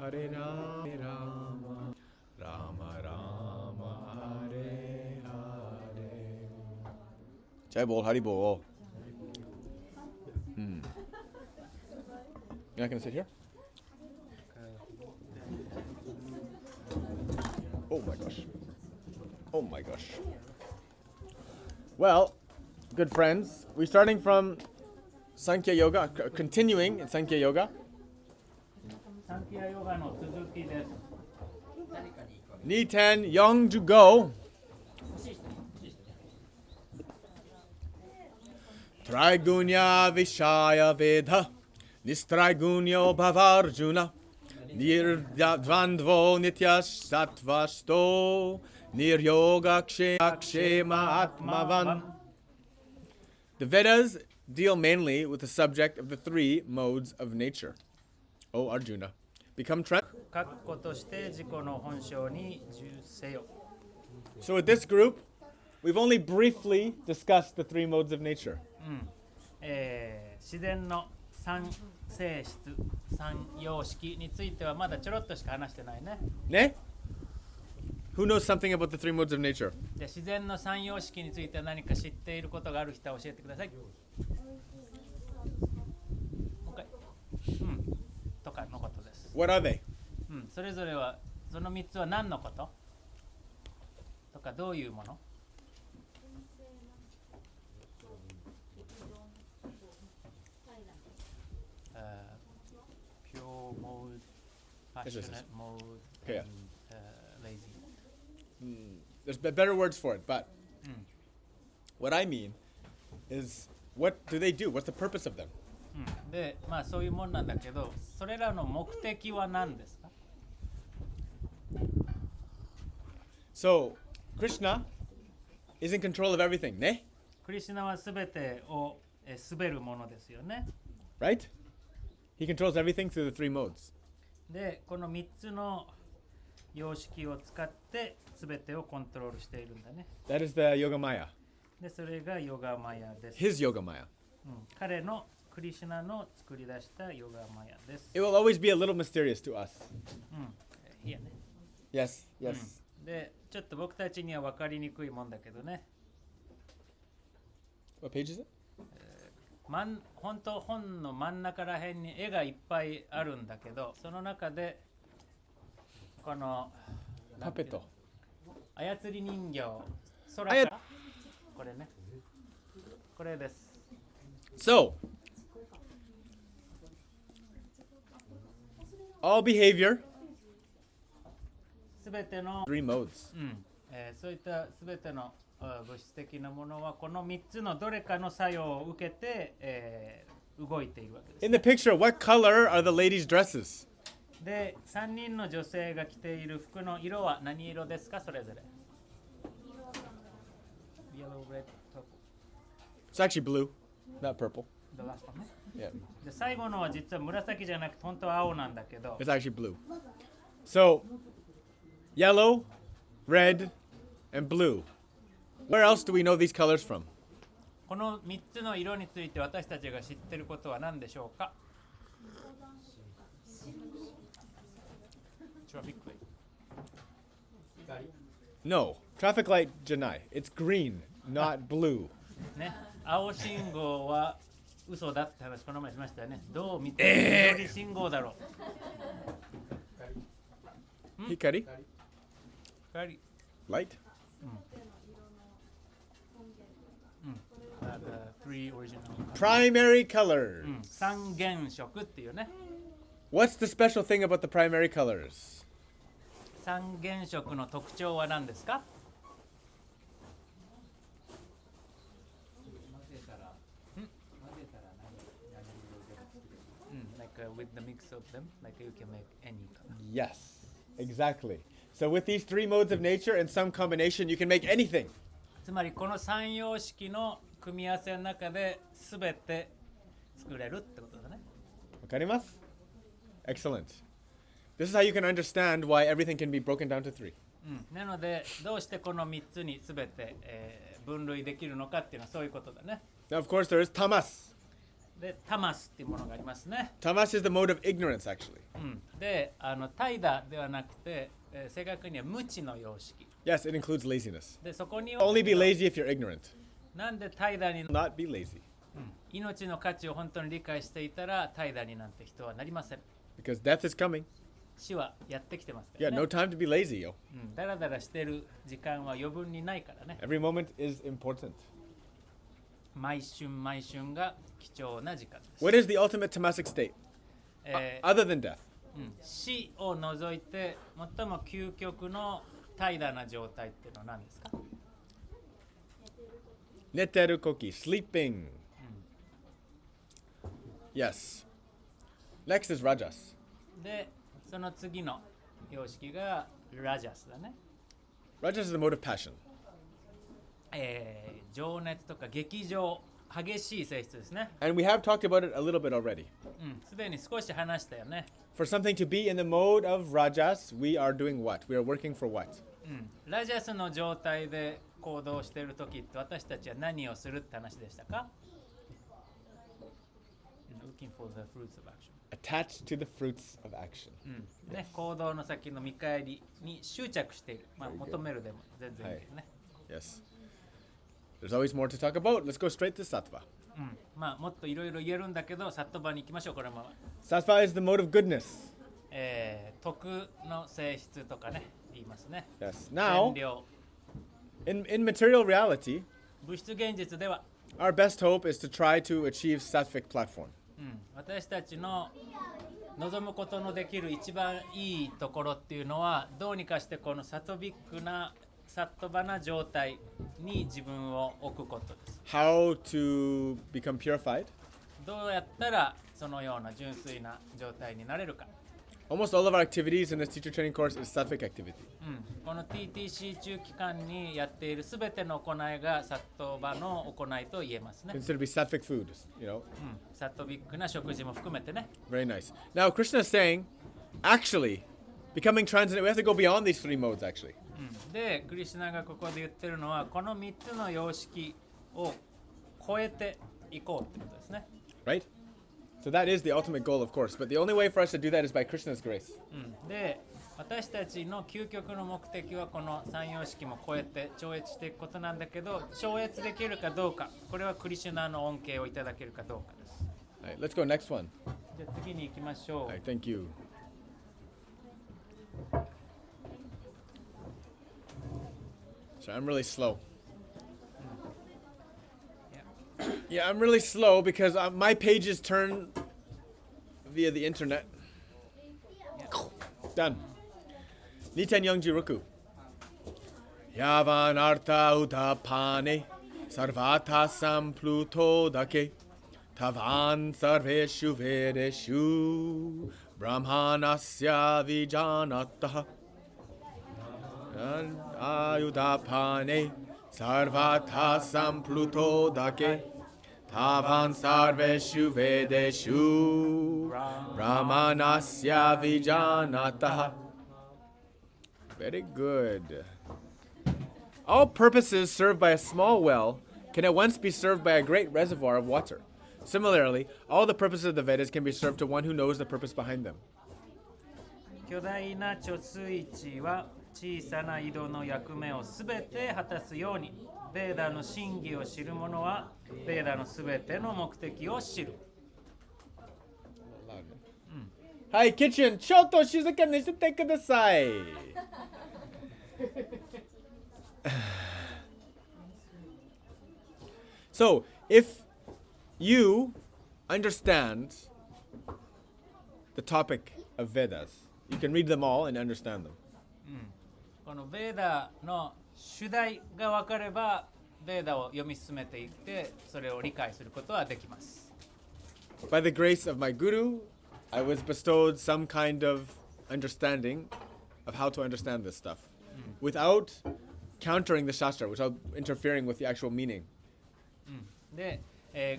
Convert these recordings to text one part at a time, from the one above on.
Hare Rama, Rama Rama, Hare Hare. Jai Bol, Hari Bol. You're not going to sit here? Oh my gosh. Oh my gosh. Well, good friends, we're starting from Sankhya Yoga, continuing in Sankhya Yoga. Ni ten, young to go. Trigunya Vishaya Vedha, Nistraigunyo Bhavarjuna, Nirdvandvo Nityash Sattvasto, Niryoga Kshema Atmavan. The Vedas deal mainly with the subject of the three modes of nature. O Arjuna, become So with this group, we've only briefly discussed the three modes of nature. 自然の三性質、三様式についてはまだちょろっとしか話してないね。ね? Who knows something about the three modes of nature? で、自然の三様式については何か知っていることがある人は教えてください。とかのことです。What are they? それぞれはその3つは何のこととかどういうもの？Pure mode, passionate mode, Okay. and lazy mode. There's better words for it, but what I mean is, what do they do? What's the purpose of them? で、まあそういうもんなんだけど、それらの目的は何ですか？ So, Krishna is in control of everything, ne? クリシュナはすべてを滑るものですよね。Right? He controls everything through the three modes. で、この3つの様式を使ってすべてをコントロールしているんだね。That is the Yoga Maya. で、それがヨガマヤです。His Yoga Maya. 彼のクリシュナの作り出したヨガマヤです。It will always be a little mysterious to us. いいやね。Yes, yes. で、ちょっと僕たちには分かりにくいもんだけどね。What page is it? 本当本の真ん中ら辺に絵がいっぱいあるんだけど、その中でこのパペット。操り人形、空からこれね。これです。So, all behavior, すべての、three modes. そういったすべての物質的なものはこの3つのどれかの作用を受けて、動いているわけです。In the picture, what color are the ladies' dresses? で、3人の女性が着ている服の色は何色ですか、それぞれ。Yellow, red, purple. It's actually blue, not purple. The last one ね。Yeah, で、最後のは実は紫じゃなくて本当は青なんだけど。it's actually blue. So, yellow, red, and blue. Where else do we know these colors from? この3つの色について私たちが知っていることは何でしょうか？ Traffic light. No, traffic light janai. It's green, not blue. ね、青信号は嘘だって話この前しましたよね。どう見て緑信号だろう。Hikari? 光。Light? The three original. Primary colors. 三原色っていうね。What's the special thing about the primary colors? 三原色の特徴は何ですか？Like with the mix of them, like you can make any color. Yes, exactly. So with these three modes of nature and some combination, you can make anything. つまりこの三様式の組み合わせの中で全て作れるってことだね。わかります? Excellent. This is how you can understand why everything can be broken down to three. なのでどうしてこの3つに全て、分類できるのかっていうのはそういうことだね。Now, of course, there is tamas. で、タマスっていうものがありますね。Tamas is the mode of ignorance, actually. で、怠惰ではなくて、正確には無知の様式。Yes, it includes laziness. で、そこに Only be lazy if you're ignorant. なんで怠惰に、Not be lazy. 命の価値を本当に理解していたら怠惰になんて人はなりません。Because death is coming. 死はやってきてますか Yeah, らね。 no time to be lazy, yo. だらだらしてる時間は余分にないからね。 Every moment is important. 毎春毎春が貴重な時間です。 What is the ultimate tamasic state? えー Other than death. 死を除いて最も究極の怠惰な状態っていうのは何ですか？ Neteru koki, sleeping. Yes. Next is rajas. で、その次の様式がラジャスだね。 Rajas is the mode of passion. 情熱とか激情、激しい性質ですね。 And we have talked about it a little bit already. すでに少し話したよね。 For something to be in the mode of rajas, we are doing what? We are working for what? ラジャスの状態で行動しているときって私たちは何をするって話でしたか？ Looking for the fruits of action. Attached to the fruits of action. ね、行動の先の見返りに執着している。まあ、求めるでも全然いいけどね。Yes. There's always more to talk about. Let's go straight to sattva. まあ、もっといろいろ言えるんだけど、サットバに行きましょう、これも。Sattva is the mode of goodness. 徳の性質とかね、言いますね。 Yes. Now, 善良。 in material reality, 物質現実では、 our best hope is to try to achieve sattvic platform. 私たちの望むことのできる一番いいところっていうのは、どうにかしてこのサトビックなサットバな状態に自分を置くことです。 How to become purified? どうやったらそのような純粋な状態になれるか。 Almost all of our activities in this teacher training course is sattvic activity. この TTC 中期間にやっているすべての行いがサットバの行いと言えますね。 Considered to be sattvic food, you know. サットビックな食事も含めてね。 Very nice. Now, Krishna is saying, actually, becoming transcendent, we have to go beyond these three modes, actually. で、クリシュナがここで言ってるのは、この3つの様式を超えていこうってことですね。 Right? So that is the ultimate goal, of course. But the only way for us to do that is by Krishna's grace. で、私たちの究極の目的はこの3様式も超えて超越していくことなんだけど、超越できるかどうか、これはクリシュナの恩恵をいただけるかどうかです。All right, let's go next one. じゃあ次に行きましょう。 All right, thank you. So I'm really slow. Yeah, I'm really slow because my pages turn via the internet. Done. Niten Youngjiroku. Yavan artha utapane sarvata sampluto dake tavan sarveshu vedeshu brahmanasya vijanataha ayudapane sarvata sampluto dake tavan sarveshu vedeshu brahmanasya vijanataha. Very good. All purposes served by a small well can at once be served by a great reservoir of water. Similarly, all the purposes of the Vedas can be served to one who knows the purpose behind them. 巨大な貯水池は小さな井戸の役目をすべて果たすように、ベーダの真偽を知る者はベーダのすべての目的を知る。Hi, kitchen. Choto shizuka ni shite kudasai. So, if you understand the topic of Vedas, you can read them all and understand them. このベーダの主題が分かれば、ベーダを読み進めていって、それを理解することはできます。 By the grace of my guru, I was bestowed some kind of understanding of how to understand this stuff without countering the Shastra, without interfering with the actual meaning. で、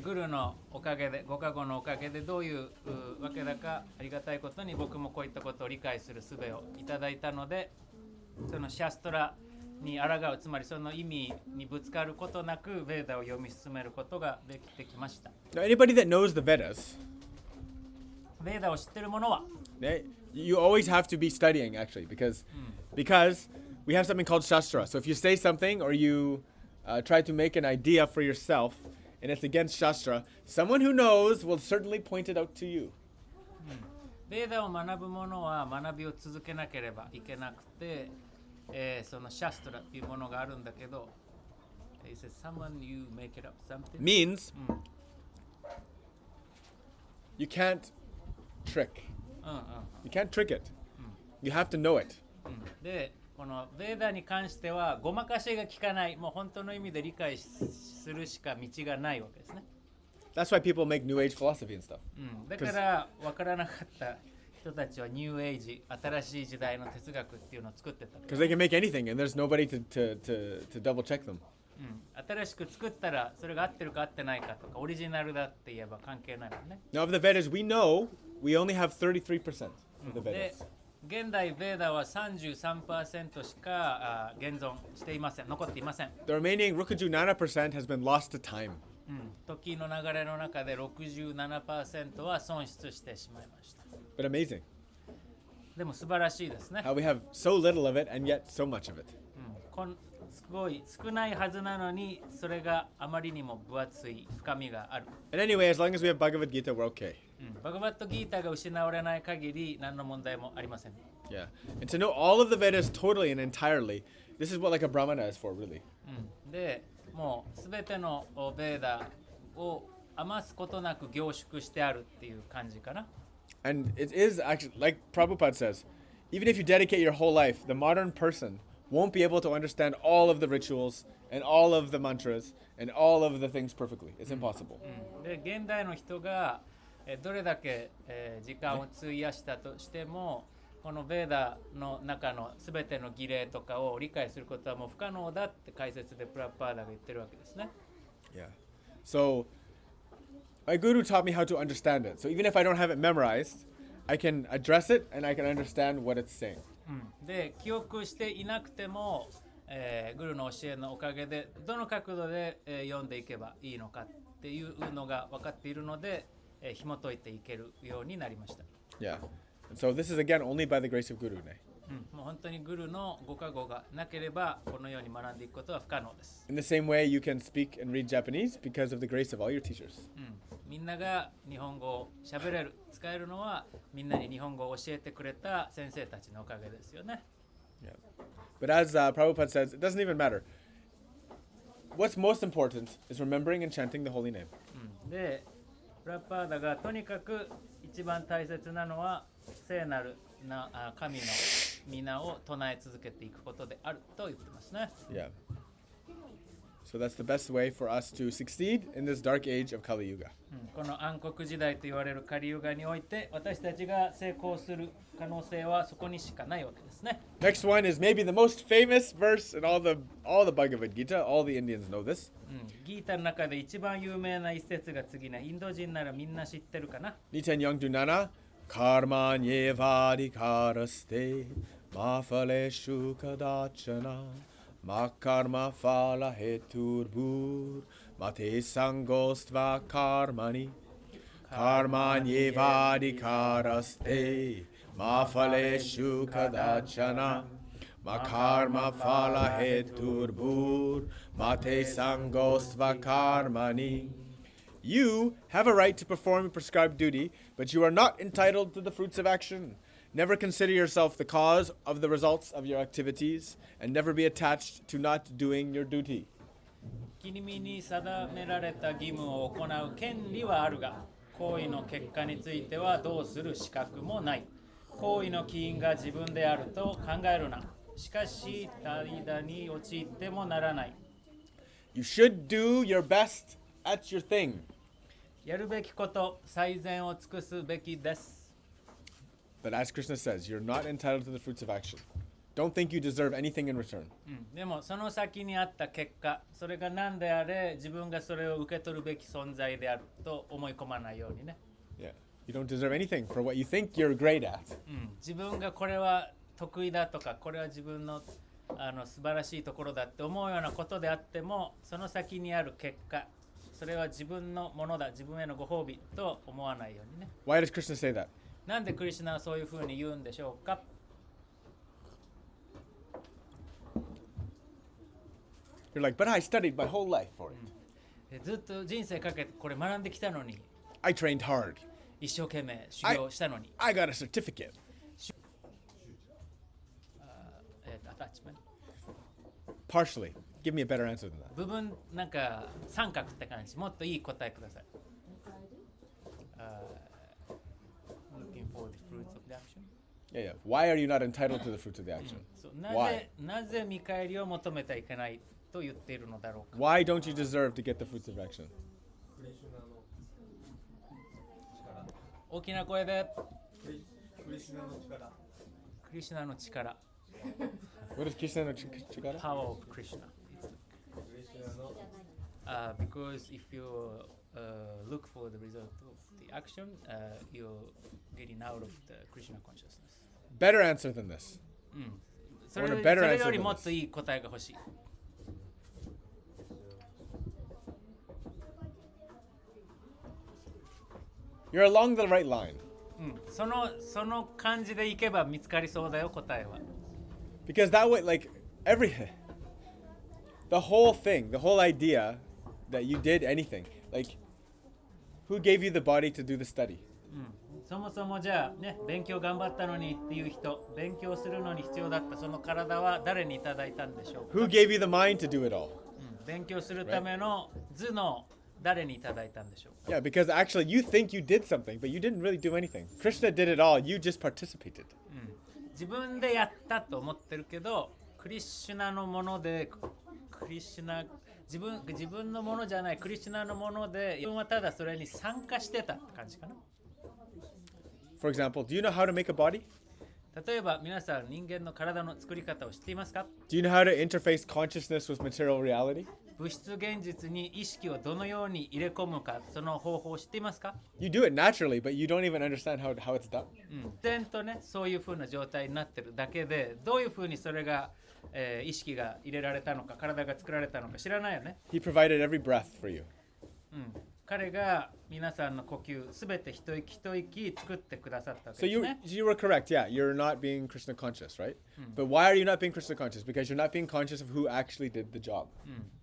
グルのおかげで、ご加護のおかげでどういうわけだかありがたいことに僕もこういったことを理解する術をいただいたので、そのシャストラに抗う、つまりその意味にぶつかることなくベーダを読み進めることができてきました。Now, anybody that knows the Vedas, ベーダを知ってる者は、You always have to be studying actually because we have something called Shastra. So if you say something or you try to make an idea for yourself and it's against Shastra, someone who knows will certainly point it out to you. ベーダを学ぶ者は学びを続けなければいけなくて、そのシャストラっていうものがあるんだけど、He says, someone you make it up something Means you can't trick. You can't trick it. You have to know it. で、このベーダに関してはごまかしが効かない、もう本当の意味で理解するしか道がないわけですね。That's why people make New Age philosophy and stuff. だから分からなかった人たちはニューエイジ、新しい時代の哲学っていうのを作ってた。Because they can make anything and there's nobody to double check them. 新しく作ったらそれが合ってるか合ってないかとかオリジナルだって言えば関係ないもんね。Now of the Vedas, we know we only have 33% of the で Vedas. 現代ベーダは 33% しか現存していません、残っていません。 The remaining Rukujunana% has been lost to time. 時の流れの中で 67% は損失してしまいました。 But amazing でも素晴らしいですね。 how we have so little of it and yet so much of it. すごい少ないはずなのにそれがあまりにも分厚い深みがある。 And anyway, as long as we have Bhagavad Gita, we're okay. バガバットギータが失われない限り何の問題もありません。 Yeah. And to know all of the Vedas totally and entirely, this is what like a Brahmana is for, really. で、もうすべてのベーダを余すことなく凝縮してあるっていう感じかな。 And it is actually, like Prabhupada says, even if you dedicate your whole life, the modern person won't be able to understand all of the rituals and all of the mantras and all of the things perfectly. It's impossible. で、現代の人がどれだけ時間を費やしたとしても、このベーダの中のすべての儀礼とかを理解することはもう不可能だって解説でプラッパーダが言ってるわけですね。Yeah. So my guru taught me how to understand it. So even if I don't have it memorized, I can address it and I can understand what it's saying. で、記憶していなくても、グルの教えのおかげでどの角度で、読んでいけばいいのかっていうのが分かっているので、紐解いていけるようになりました。Yeah. And so this is again only by the grace of Guru. もう本当にグルのご加護がなければこのように学んでいくことは不可能です。In the same way, you can speak and read Japanese because of the grace of all your teachers. みんなが日本語を喋れる、使えるのはみんなに日本語を教えてくれた先生たちのおかげですよね。Yeah. But as Prabhupada says, it doesn't even matter. What's most important is remembering and chanting the holy name. で、プラッパーダがとにかく一番大切なのは聖なるな神の皆を唱え続けていくことであると言ってますね。Yeah. So that's the best way for us to succeed in this dark age of Kali Yuga. この暗黒時代と言われるカリユガにおいて私たちが成功する可能性はそこにしかないわけですね。Next one is maybe the most famous verse in all the Bhagavad Gita. All the Indians know this. ギータの中で一番有名な一節が次ね、インド人ならみんな知ってるかな。Niten Yongdunana, Karmanyevadikaraste, Mafaleshu Kadachana, Makarma Fala Heturbur, Mate Sangostva Karmani, Karmanyevadikaraste, Mafaleshu Kadachana, Makarma Fala Heturbur, Mate Sangostva Karmani. You have a right to perform a prescribed duty, but you are not entitled to the fruits of action. Never consider yourself the cause of the results of your activities, and never be attached to not doing your duty. 君に定められた義務を行う権利はあるが、行為の結果についてはどうする資格もない。行為の起因が自分であると考えるな。しかし、間に陥ってもならない。You should do your best at your thing. やるべきこと、最善を尽くすべきです。But as Krishna says, you're not entitled to the fruits of action. Don't think you deserve anything in return. でもその先にあった結果、それが何であれ、自分がそれを受け取るべき存在であると思い込まないようにね。Yeah. You don't deserve anything for what you think you're great at. 自分がこれは得意だとか、これは自分の素晴らしいところだって思うようなことであっても、その先にある結果、それは自分のものだ、自分へのご褒美と思わないようにね。Why does Krishna say that? なんでクリシュナはそういうふうに言うんでしょうか。You're like, but I studied my whole life for it. ずっと人生かけてこれ学んできたのに、I trained hard. 一生懸命修行したのに。I got a certificate. アタッチメント Partially. Give me a better answer than that. 部分なんか三角って感じ。もっといい答えください。Looking for the fruits of the action. Yeah. Why are you not entitled to the fruits of the action? そうWhy? なぜ見返りを求めてはいけないと言っているのだろうか。 Why don't you deserve to get the fruits of action? 大きな声でクリシュナの力。クリシュナの力。 What is Krishna no chikara? Power of Krishna. クリシュナの Because if you look for the result of the action, you're getting out of the Krishna consciousness. Better answer than this. それ I want a better それ answer より than もっ this. といい答えが欲しい。You're along the right line. その感じでいけば見つかりそうだよ、答えは。 Because that way, like, the whole thing, the whole idea that you did anything, like, who gave you the body to do the study? そもそもじゃあね、勉強頑張ったのにっていう人、勉強するのに必要だったその体は誰にいただいたんでしょうか。 Who gave you the mind to do it all? 勉強するための頭脳、誰にいただいたんでしょうか。 Yeah, because actually you think you did something, but you didn't really do anything. Krishna did it all, you just participated. 自分でやったと思ってるけど、クリシュナのもので、クリシュナ自分のものじゃないクリシュナのもので、自分はただそれに参加してたって感じかな。 For example, do you know how to make a body? 例えば皆さん人間の体の作り方を知っていますか？ Do you know how to interface consciousness with material reality? 物質現実に意識をどのように入れ込むか、その方法を知っていますか？ You do it naturally, but you don't even understand how it's done. 自然とね、そういう風な状態になってるだけで、どういう風にそれが、意識が入れられたのか、体が作られたのか知らないよね。 He provided every breath for you. 彼が皆さんの呼吸すべて一息一息作ってくださったわけ So ですね。 you were correct, yeah. You're not being Krishna conscious, right? But why are you not being Krishna conscious? Because you're not being conscious of who actually did the job.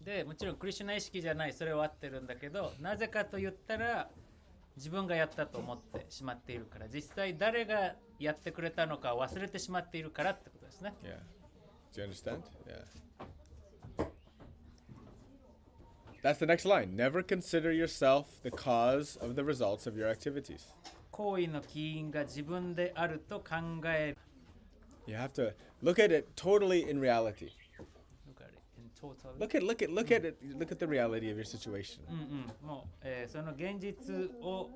でもちろんクリシュナ意識じゃない、それは合ってるんだけど、なぜかと言ったら自分がやったと思ってしまっているから、実際誰がやってくれたのかを忘れてしまっているからってことですね。 Yeah. Do you understand? Yeah. That's the next line. Never consider yourself the cause of the results of your activities. 行為の起因が自分であると考える。 You have to look at it totally in reality. Look at it in total. Look at it. Look at the reality of your situation. もう、その現実を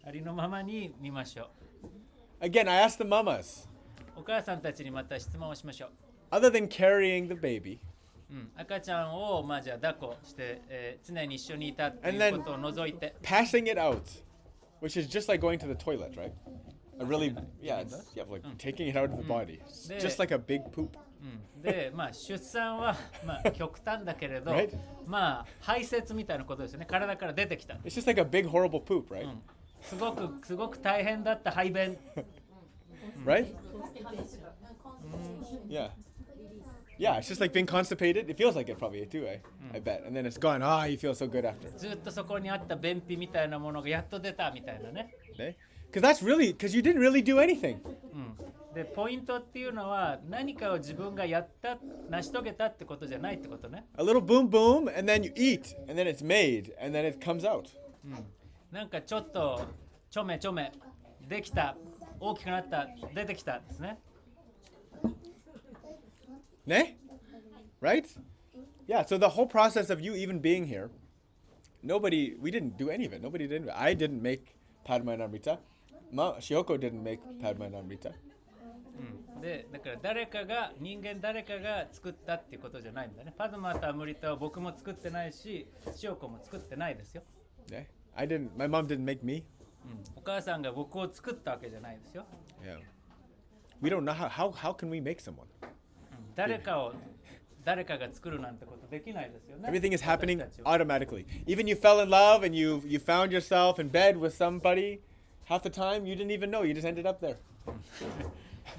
ありのままに見ましょ Again, I asked the mamas, う。お母さんたちにまた質問をしましょう。 other than carrying the baby, 赤ちゃんをじゃあ抱っこして、常に一緒にいたっていうことを除いて、 passing it out, which is just like going to the toilet, right? A really, yeah, it's, yeah, like taking it out of the body. It's just like a big poop. で、出産は、極端だけれど、Right? 排泄みたいなことですよね。体から出てきた。 It's just like a big horrible poop, right? すごく大変だった排便。 Right? Yeah. Yeah, it's just like being constipated. It feels like it probably too, I bet. And then it's gone. Ah, you feel so good after. ずっとそこにあった便秘みたいなものがやっと出たみたいなね。 Okay? Because you didn't really do anything. で、ポイントっていうのは何かを自分がやった、成し遂げたってことじゃないってことね。 A little boom boom, and then you eat, and then it's made, and then it comes out. なんかちょっとちょめちょめできた、大きくなった、出てきたんですね。 Ne? Right? Yeah, so the whole process of you even being here, we didn't do any of it. Nobody did. I didn't make Padma and Amrita. Shioko didn't make Padma and Amrita. で、だから人間誰かが作ったっていうことじゃないんだね。パドマとアムリタは僕も作ってないし、シオコも作ってないですよ。 Yeah, my mom didn't make me. お母さんが僕を作ったわけじゃないですよ。 Yeah. We don't know how can we make someone? 誰かを誰かが作るなんてことできないですよね。 Everything is happening 私たちは automatically. Even you fell in love and you found yourself in bed with somebody, half the time you didn't even know. You just ended up there.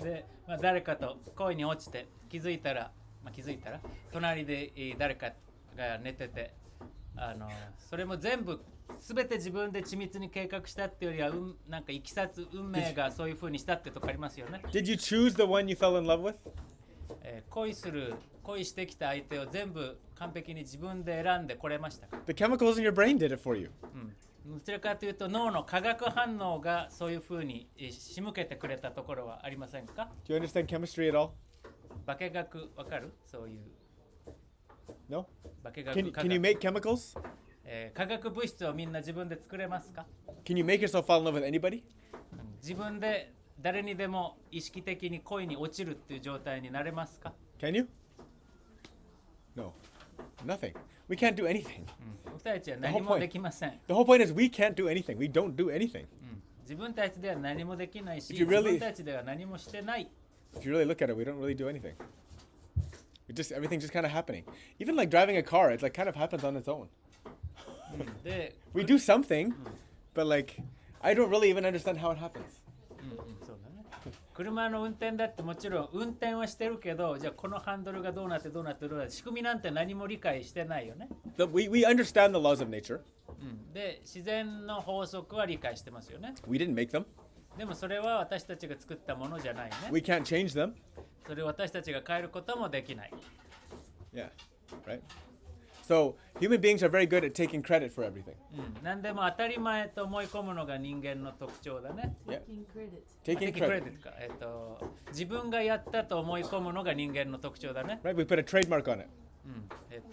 で、誰かと恋に落ちて気づいたら隣で誰かが寝てて、それも全部全て自分で緻密に計画したっていうよりは、なんかいきさつ運命がそういう風にしたってとこありますよね。 Did you choose the one you fell in love with? 恋してきた相手を全部完璧に自分で選んでこれましたか？ The chemicals in your brain did it for you. どちらかというと脳の化学反応がそういう風に仕向けてくれたところはありませんか？ Do you understand chemistry at all? 化学わかる？そういう No? 化学 Can you make chemicals? 化学物質をみんな自分で作れますか？ Can you make yourself fall in love with anybody? 自分で誰にでも意識的に恋に落ちるっていう状態になれますか？ Can you? No. Nothing. We can't do anything. 僕たちは何もできません。 The whole point is we can't do anything. We don't do anything. 自分たちでは何もできないし、 If you really- 自分たちでは何もしてない。 If you really look at it, we don't really do anything. Everything's just kind of happening. Even like driving a car, it's like kind of happens on its own. で、 We do something, but like I don't really even understand how it happens. そうだね。車の運転だってもちろん運転はしてるけど、じゃあこのハンドルがどうなって仕組みなんて何も理解してないよね。We understand the laws of nature. で、自然の法則は理解してますよね。 We didn't make them. でもそれは私たちが作ったものじゃないね。 We can't change them. それを私たちが変えることもできない。 Yeah. Right? So human beings are very good at taking credit for everything. 何でも当たり前と思い込むのが人間の特徴だね。 Yeah. Taking Taking credit. Taking credit. credit か。自分がやったと思い込むのが人間の特徴だね。 Right? We put a trademark on it. なんて言うん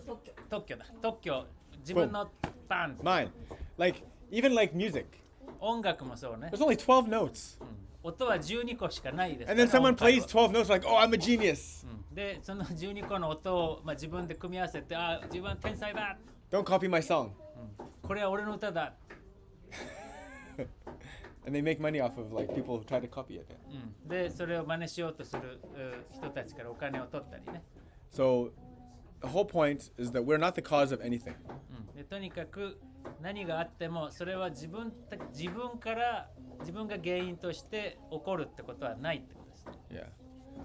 だっけ。特許だ。特許。自分のバン。 Mine. Even like music. 音楽もそうね。 There's only 12 notes. 音は12個しかないです、 And then ね。 someone 音階 plays は12 notes like, "Oh, I'm a genius." で、その12個の音を、自分で組み合わせて、自分は天才だ。 Don't copy my song. これは俺の歌だ。 And they make money off of like people who try to copy it. で、それを真似しようとする人たちからお金を取ったりね。 So the whole point is that we're not the cause of anything. でとにかく何があってもそれは自分が原因として起こるってことはないってことです。 Yeah.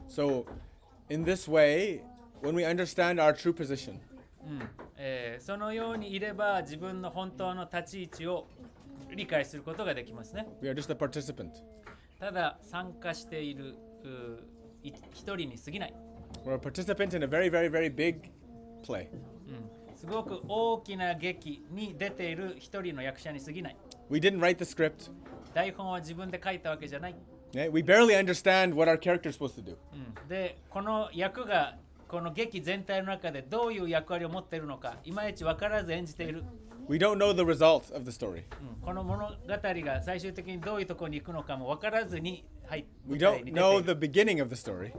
So in this way, when we understand our true position, そのようにいれば自分の本当の立ち位置を理解することができますね。 we are just a participant. ただ参加している一人に過ぎない。 We're a participant in a very, very, very big play. すごく大きな劇に出ている一人の役者に過ぎない。 We didn't write the script. 台本は自分で書いたわけじゃない。 Yeah? We barely understand what our character is supposed to do. で、この役がこの劇全体の中でどういう役割を持っているのか、いまいち分からず演じている。We don't know the results of the story. この物語が最終的にどういうところに行くのかも分からずに、We 舞台 don't に出て know い the る。 beginning of the story.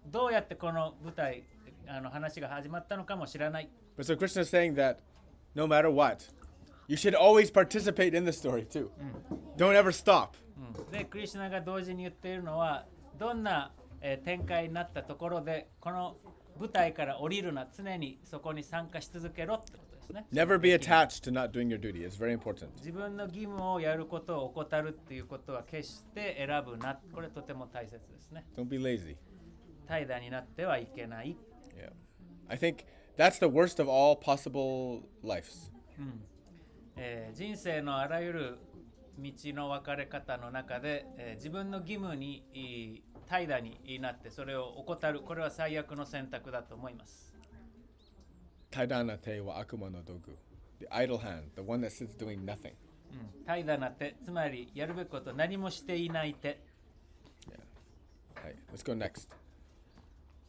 どうやってこの舞台、話が始まったのかも知らない。 But so Krishna is saying that no matter what, you should always participate in the story too. Don't ever stop. で、クリシュナが同時に言っているのは、どんな、展開になったところで、この舞台から降りるな、常にそこに参加し続けろってことですね。 Never be attached to not doing your duty. It's very important. 自分の義務をやることを怠るっていうことは決して選ぶな。これとても大切ですね。 Don't be lazy. 怠惰になってはいけない。 Yeah. I think that's the worst of all possible lives. 人生のあらゆる道の分かれ方の中で、自分の義務に怠惰になってそれを怠る、これは最悪の選択だと思います。 Taidana te wa akuma no dogu. The idle hand, the one that sits doing nothing. 怠惰な手、つまりやるべきこと何もしていない手。 Right. Let's go next.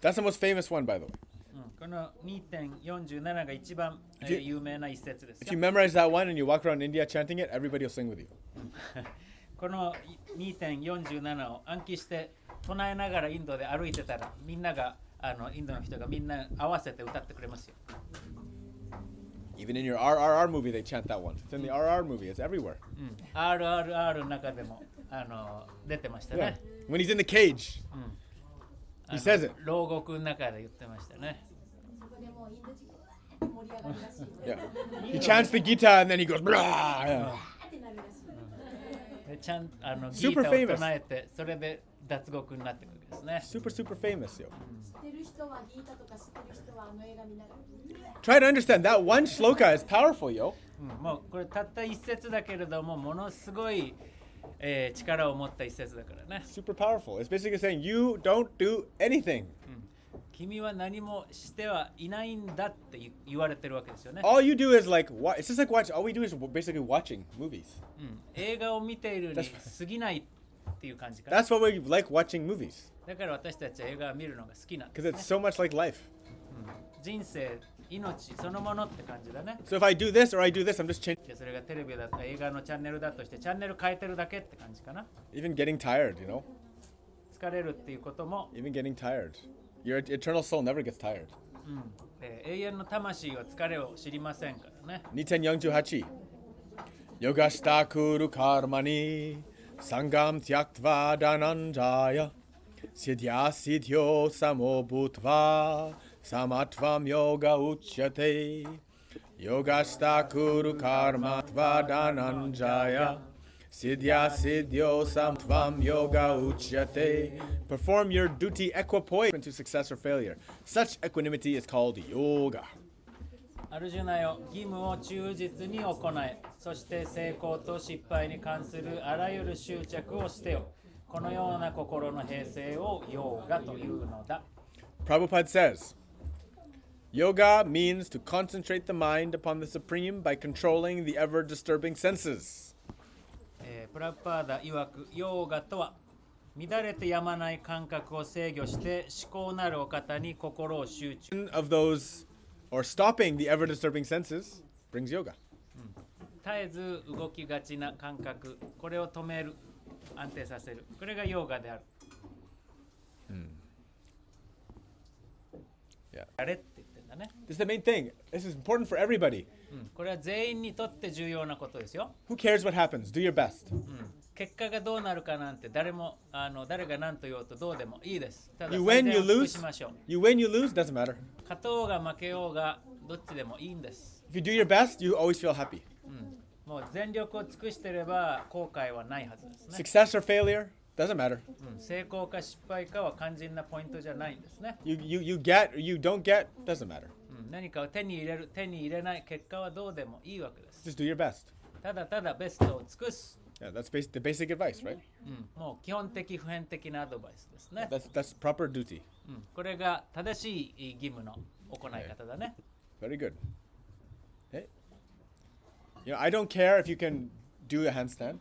That's the most famous one, by the way. この 2.47 が一番、 If you- 有名な一節ですよ If you memorize that one and you walk around India chanting it, everybody will sing with you. この 2.47 を暗記して唱えながらインドで歩いてたらみんながインドの人がみんな合わせて歌ってくれますよ。 Even in your RRR movie, they chant that one. It's in the RR movie. It's everywhere. RRR の中でも出てました Yeah. ね。 When he's in the cage. He says it. 牢獄の中で言ってましたね。Yeah. He chants the Gita and then he goes, blah. Yeah. でちゃんギー Super タを famous. 唱えて、それで脱獄になっていくわけですね。Super famous, yo. 知ってる人はギータとか知ってる人はあの映画見ながら Try to understand that one shloka is powerful, yo. もうこれたった一節だけれども、ものすごい、力を持った一節だからね。Super powerful. It's basically saying you don't do anything. 君は何もしてはいないんだって言われてるわけですよね。All you do is like it's just like watch. All we do is basically watching movies. 映画を見ているに過ぎないっていう感じかな。 That's what we like watching movies だから私たちは映画を見るのが好きなんで because す、 it's so much like life. 人生、命そのものって感じだね。 So if I do this or I do this, I'm just changing. でそれがテレビだったら映画のチャンネルだとしてチャンネル変えてるだけって感じかな。 Even getting tired, you know. 疲れるっていうことも、Even getting tired. Your eternal soul never gets tired. 永遠の魂は疲れを知りませんからね。 2.48 Yogashta kuru karmani sangam tyaktva dhananjaya siddhya siddhyo samo bhutva samatvam yoga uchyate Yogashta kuru karma tva dhananjaya siddhya siddhyo samatvam yoga uchyate. Perform your duty equipoise to success or failure. Such equanimity is called yoga. アルジュナよ、義務を忠実に行え、そして成功と失敗に関するあらゆる執着を捨てよ。このような心の平静をヨーガというのだ。 Prabhupada says, Yoga means to concentrate the mind upon the Supreme by controlling the ever-disturbing senses. プラッパーダ曰く、ヨーガとは乱れてやまない感覚を制御して思考なるお方に心を集中。 One of those, or stopping the ever-disturbing senses, brings yoga. 絶えず動きがちな感覚、これを止める、安定させる。これがヨーガである。Yeah. あれって言ってんだね。 This is the main thing. This is important for everybody. これは全員にとって重要なことですよ。 Who cares what happens? Do your best. 結果がどうなるかなんて誰が何と言おうとどうでもいいです。ただ You 最 win, 善 you を尽く lose. しましょう。 You win, you lose, doesn't matter. 勝とうが負けようがどっちでもいいんです。 If you do your best, you always feel happy. もう全力を尽くしてれば後悔はないはずですね。 Success or failure, doesn't matter. 成功か失敗かは肝心なポイントじゃないんですね。You get or you don't get, doesn't matter. 何かを手に入れる、手に入れない結果はどうでもいいわけです。 Just do your best. ただただベストを尽くす。Yeah, that's the basic advice, right? もう基本的普遍的なアドバイスですね。That's proper duty. これが正しい義務の行い方だね。 Very good. Hey. I don't care if you can do a handstand.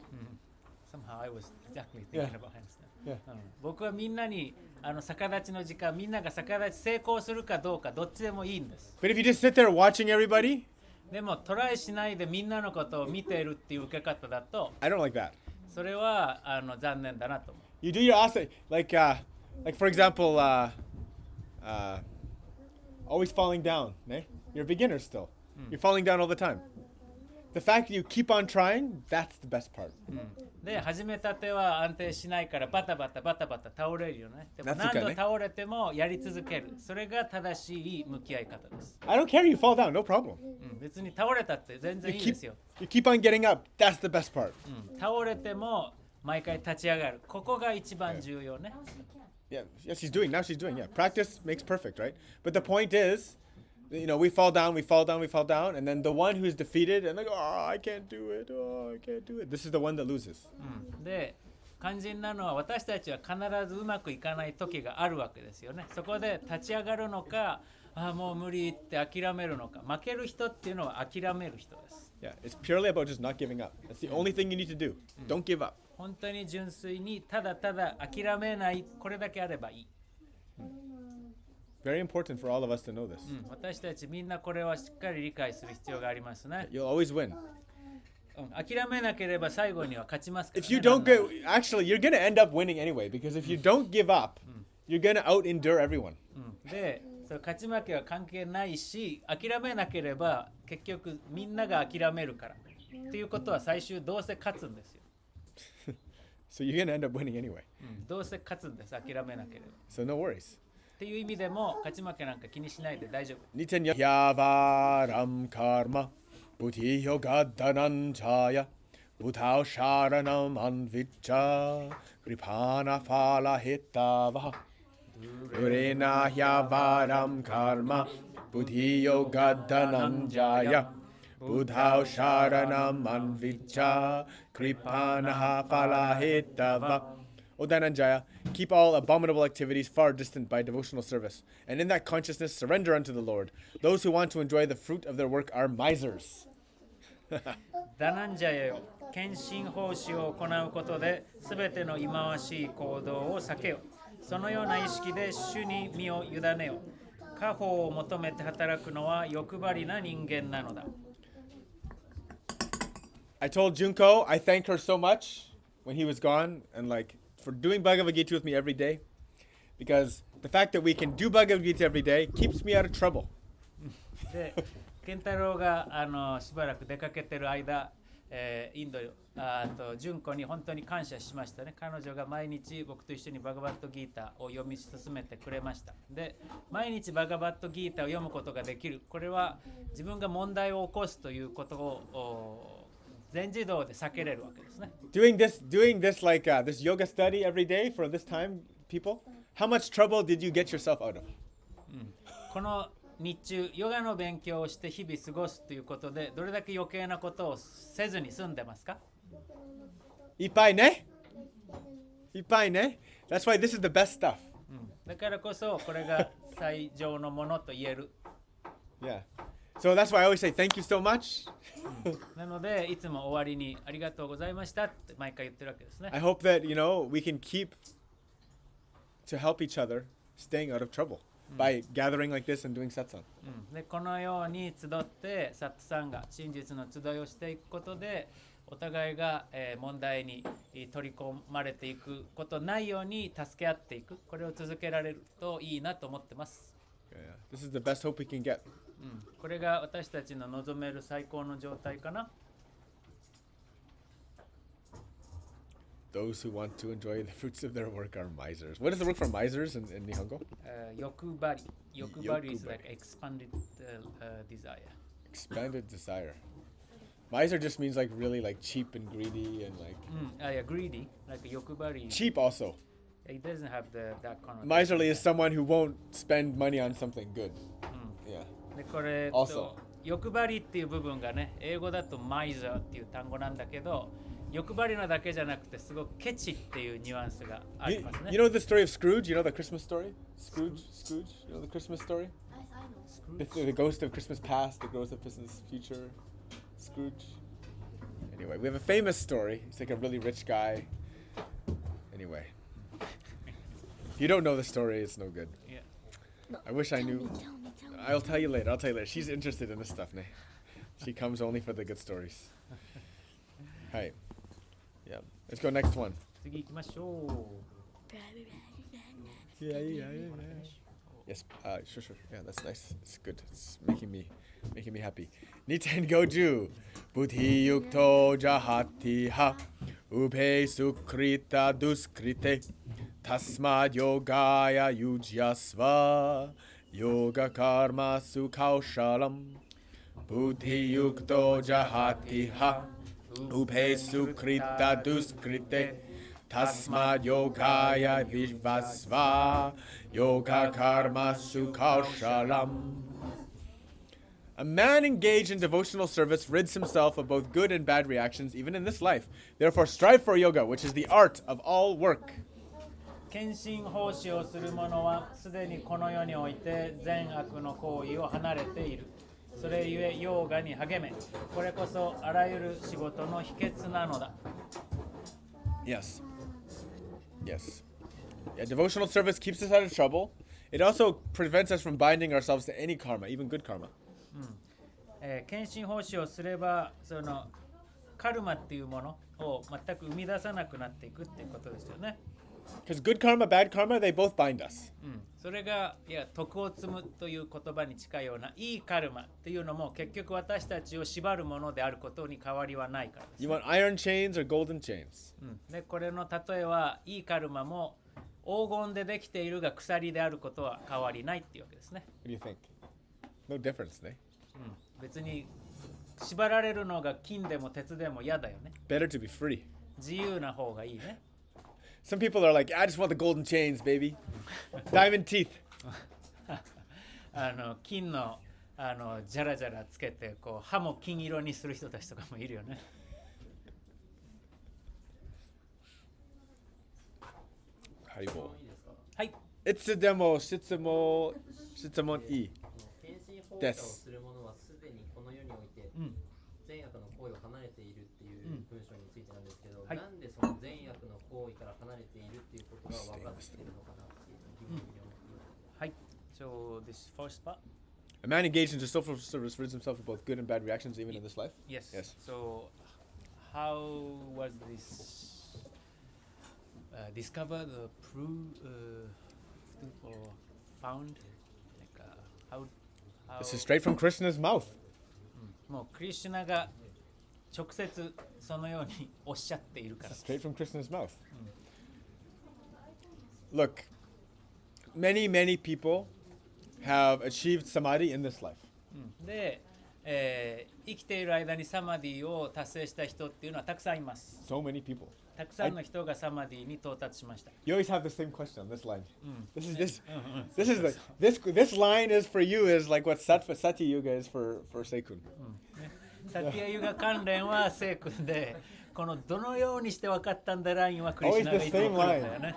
Somehow I was exactly thinking about handstand. Yeah. 僕はみんなに逆立ちの時間、みんなが逆立ち成功するかどうかどっちでもいいんです。 But if you just sit there watching everybody, でもトライしないでみんなのことを見ているっていう受け方だと、 I don't like that. それは残念だなと思う。You do your awesome, like for example, always falling down. Eh? You're a beginner still. You're falling down all the time. The fact that you keep on trying, that's the best part. で始めたては安定しないからバタバタ倒れるよね。でも何夏かね度倒れてもやり続ける。それが正しい向き合い方です。 I don't care you fall down, no problem. 別に倒れたって全然 You いいですよ。 you keep on getting up. That's the best part. 倒れても毎回立ち上がる。ここが一番重要ね。 Yeah, she's doing. Now she's doing. Yeah, practice makes perfect, right? But the point is, we fall down, and then the one who's defeated and like, oh, I can't do it. Oh, I can't do it. This is the one that loses. で肝心なのは私たちは必ずうまくいかない時があるわけですよね。そこで立ち上がるのか、もう無理って諦めるのか。負ける人っていうのは諦める人です。 Yeah, it's purely about just not giving up. That's the only thing you need to do. Don't give up. 本当に純粋にただただ諦めない、これだけあればいい。Very important for all of us to know this. 私たちみんなこれはしっかり理解する必要がありますね。 You'll always win. 諦めなければ最後には勝ちますから If ね。 you don't get, actually, you're gonna end up winning anyway because if you don't give up, you're gonna out endure everyone. で、それ勝ち負けは関係ないし、諦めなければ結局みんなが諦めるから。っていうことは最終どうせ勝つんですよ。So you're going to end up winning anyway. どうせ勝つんです、諦めなければ。 So no worries. っていう意味でも、勝ち負けなんか気にしないで大丈夫。 Nitanya Yavaram Karma Buddhiyo Gaddananjaya Buddhao Sharanam Anvicca Kripana Phala Hitava Urena Yavaram Karma Buddhiyo Gaddananjaya Buddhao Sharanam Anvicca Kripana Phala Hitava O Dhananjaya, keep all abominable activities far distant by devotional service, and in that consciousness surrender unto the Lord. Those who want to enjoy the fruit of their work are misers. ダナンジャヤよ、献身奉仕を行うことで、すべての忌まわしい行動を避けよ。そのような意識で主に身を委ねよ。家宝を求めて働くのは欲張りな人間なのだ。I told Junko I thank her so much when he was gone, and for doing Bhagavad Gita with me every day, because the fact that we can do Bhagavad Gita every day keeps me out of trouble. で、健太郎がしばらく出かけてる間、インドと純子に本当に感謝しましたね。彼女が毎日僕と一緒にバガバットギータを読み進めてくれました。で、毎日バガバットギータを読むことができる。これは自分が問題を起こすということを全自動で避けれるわけですね。Doing this this yoga study every day for this time, people, how much trouble did you get yourself out of? この日中、ヨガの勉強をして日々過ごすということで、どれだけ余計なことをせずに済んでますか？いっぱいね。いっぱいね。That's why this is the best stuff. だからこそこれが最上のものと言える。Yeah. So that's why I always say thank you so much. なので、いつも終わりにありがとうございましたって毎回言ってるわけですね。I hope that, we can keep to help each other staying out of trouble by gathering like this and doing satsang. でこのように集ってサッツさんが真実の集いをしていくことで、お互いが問題に取り込まれていくことないように助け合っていく。これを続けられるといいなと思ってます。This is the best hope we can get. これが私たちの望める最高の状態かな。Those who want to enjoy the fruits of their work are misers. What is the word for misers in Nihongo? 欲張り。欲張り is like expanded desire. Expanded desire. Miser just means really cheap and greedy and Yeah, greedy, like 欲張り。 cheap also. It doesn't have that connotation. Miserly is someone who won't spend money on something good. Yeah. でこれ欲張りっていう部分がね、英語だとマイザーっていう単語なんだけど、欲張りなだけじゃなくてすごくケチっていうニュアンスがありますね。You know the story of Scrooge? You know the Christmas story? Scrooge? You know the Christmas story? The ghost of Christmas past, the ghost of Christmas future. Scrooge. Anyway, we have a famous story. He's like a really rich guy. Anyway. If you don't know the story, it's no good. Yeah. I wish I knew. I'll tell you later. She's interested in this stuff, ne? She comes only for the good stories. Hi. Yeah. Let's go next one. 次行きましょう。 Yeah. Yes. Sure. Yeah, that's nice. It's good. It's making me happy. Niten goju. Buddhi yukto jahati ha. Ube sukrita duskrite. Tasmad yogaya yujyasva. Yoga karma sukhaushalam. Buddhi yukto jahati ha. Ube sukrita duskrite. Tasmad yogaya vijvasva. Yoga karma sukhaushalam. A man engaged in devotional service rids himself of both good and bad reactions, even in this life. Therefore, strive for yoga, which is the art of all work. 献身奉仕をする者はすでにこの世において善悪の行為を離れている。それゆえヨーガに励め。これこそあらゆる仕事の秘訣なのだ。Yes. Yeah, devotional service keeps us out of trouble. It also prevents us from binding ourselves to any karma, even good karma. 献身奉仕をすれば、そのカルマっていうものを全く生み出さなくなっていくっていうことですよね。Because good karma, bad karma, they both bind us. それが徳を積むという言葉に近いようないいカルマというのも結局私たちを縛るものであることに変わりはないからです、 You want iron chains or golden chains? でこれの例えはいいカルマも黄金でできているが鎖であることは変わりないっていうわけですね、 What do you think? No difference, eh? 別に縛られるのが金でも鉄でも嫌だよね。 Better to be free. 自由な方がいいね。Some people are like, I just want the golden chains, baby. Diamond teeth. 金のジャラジャラつけてこう歯も金色にする人たちとかもいるよね。Haribo. はい。いつでも質問いい。天心放火をする者はすでにこの世において善悪の行為を離れているっていう文章についてなんですけど、はいなんでその善悪の行為から離れているっていうことが分かっているのかなっていう疑問に思っています。はい。So this first part? A man engaged into social service rids himself of both good and bad reactions even in this life. Yes. Yes. So how was this discovered, proved, or found? Like how This is straight from Krishna's mouth. もうクリシュナが直接そのようにおっしゃっているから This is straight from Krishna's mouth. Look, many people have achieved samadhi in this life. で、生きている間にサマディを達成した人っていうのはたくさんいます。 So many people. たくさんの人がサマディに到達しました。 You always have the same question on this line. This line is for you is like what Sati Yuga is for Sekun. サティアユガ関連は聖君で、このどのようにして分かったんだラインはクリシュナがいつも来るんだよね。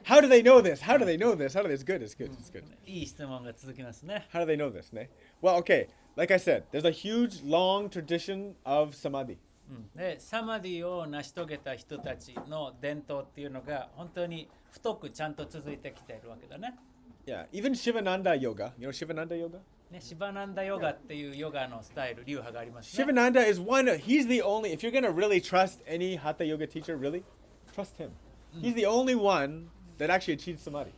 How do they know this? How do they know this? How do they? It's good. It's good. It's good. いい質問が続きますね。 How do they know this? Ne? Well, okay. Like I said, there's a huge, long tradition of samadhi. で、サマディを成し遂げた人たちの伝統っていうのが本当に太くちゃんと続いてきているわけだね。Yeah. Even Shivananda yoga. You know Shivananda yoga? ね、シバナンダヨガっていうヨガのスタイル、流派がありますね。 Shivananda is one. He's the only. If you're gonna really trust any hatha yoga teacher, really trust him. He's the only one that actually achieved samadhi.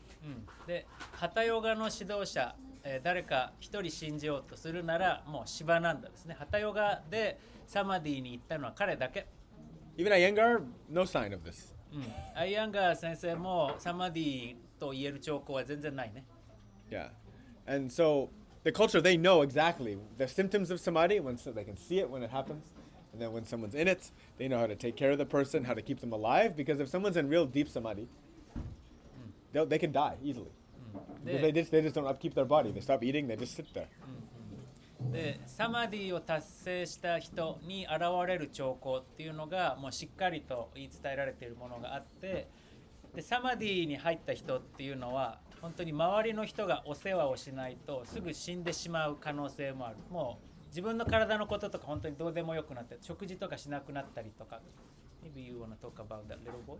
で、ハタヨガの指導者、誰か一人信じようとするならもうシバナンダですね。ハタヨガでサマディに行ったのは彼だけ。 Even Iyengar, no sign of this. アイヤンガー先生もサマディと言える兆候は全然ないね。 Yeah, and so the culture they know exactly the symptoms of samadhi they can see it when it happens, and then when someone's in it, they know how to take care of the person, how to keep them alive. Because if someone's in real deep samadhi, they can die easily. Because they just don't upkeep their body. They stop eating. They just sit there. で、サマディを達成した人に現れる兆候っていうのがもうしっかりと言い伝えられているものがあって、でサマディに入った人っていうのは本当に周りの人がお世話をしないとすぐ死んでしまう可能性もある。もう自分の体のこととか本当にどうでもよくなって食事とかしなくなったりとか。Maybe you want to talk about that little boy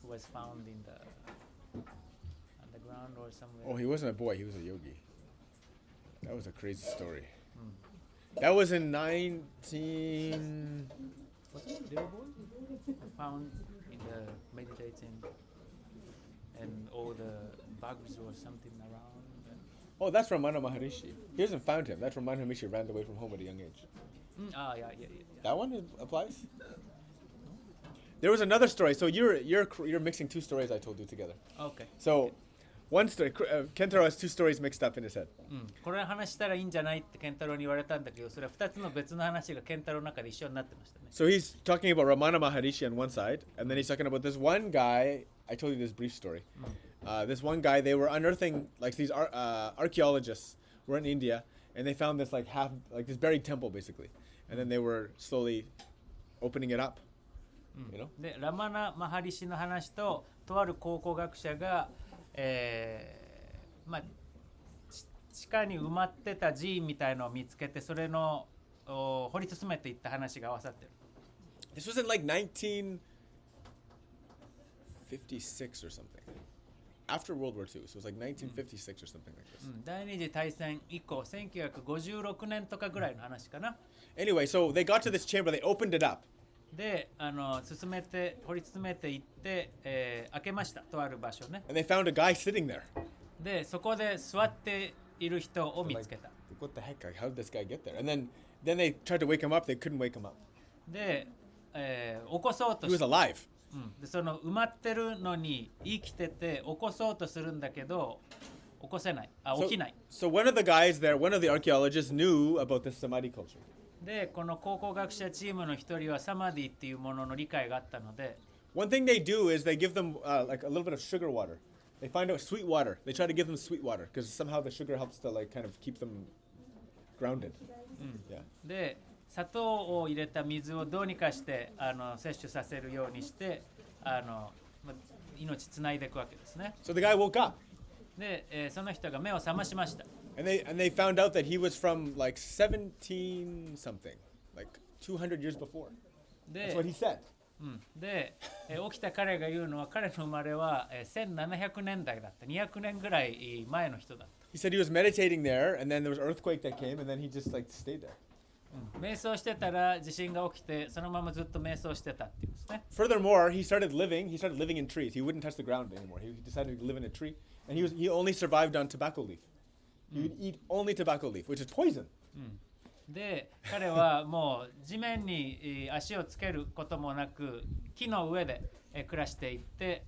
who was found in the underground or somewhere. Oh, he wasn't a boy. He was a yogi. That was a crazy story. That was in 19. Was it a little boy found in the meditating and all the bugs or something around? Oh, that's Ramana Maharishi. He hasn't found him. That's Ramana Maharishi ran away from home at a young age. Yeah. That one applies. There was another story. So you're mixing two stories I told you together. Okay. So one story, Kentaro has two stories mixed up in his head. これ話したらいいんじゃないってケンタロウに言われたんだけど、それは2つの別の話がケンタロウの中で一緒になってましたね。 So he's talking about Ramana Maharishi on one side, and then he's talking about this one guy. I told you this brief story. This one guy, they were unearthing, like these archaeologists were in India, and they found this this buried temple basically, and then they were slowly opening it up. You know? で、ラマナ・マハリシの話と、とある考古学者が、地下に埋まってた寺院みたいのを見つけて、それの掘り進めていった話が合わさってる。 This was in like 1956 or something. After World War II, so it was like 1956 or something like this. 第二次大戦以降、1956年とかぐらいの話かな。 Anyway, so they got to this chamber, they opened it up. で掘り進めていって、開けましたとある場所ね。 And they found a guy sitting there. でそこで座っている人を見つけた。 What the heck? Like, how did this guy get there? And then they tried to wake him up. They couldn't wake him up. で、起こそうと He し was て、alive. でその埋まってるのに生きてて起こそうとするんだけど起こせない。起 So, きない。 so one of the guys there, one of the archaeologists, knew about this Samadhi culture. でこの考古学者チームの一人はサマディっていうものの理解があったので、 One thing they do is they give them like a little bit of sugar water. They find out sweet water. They try to give them sweet water because somehow the sugar helps to like kind of keep them grounded. Yeah. で砂糖を入れた水をどうにかして摂取させるようにして命つないでいくわけですね。 So the guy woke up で、その人が目を覚ましました。 and they found out that he was from like 17 something, like 200 years before. That's で what he said. 起きた彼が言うのは彼の生まれは1700年代だった。200年ぐらい前の人だった。 He said he was meditating there and then there was an earthquake that came and then he just like stayed there. 瞑想してたら地震が起きてそのままずっと瞑想してたっていうんですね。 Furthermore, he started living in trees. He wouldn't touch the ground anymore. He decided to live in a tree and he only survived on tobacco leaf. He would eat only tobacco leaf, which is poison. で彼はもう地面に足をつけることもなく木の上で暮らしていって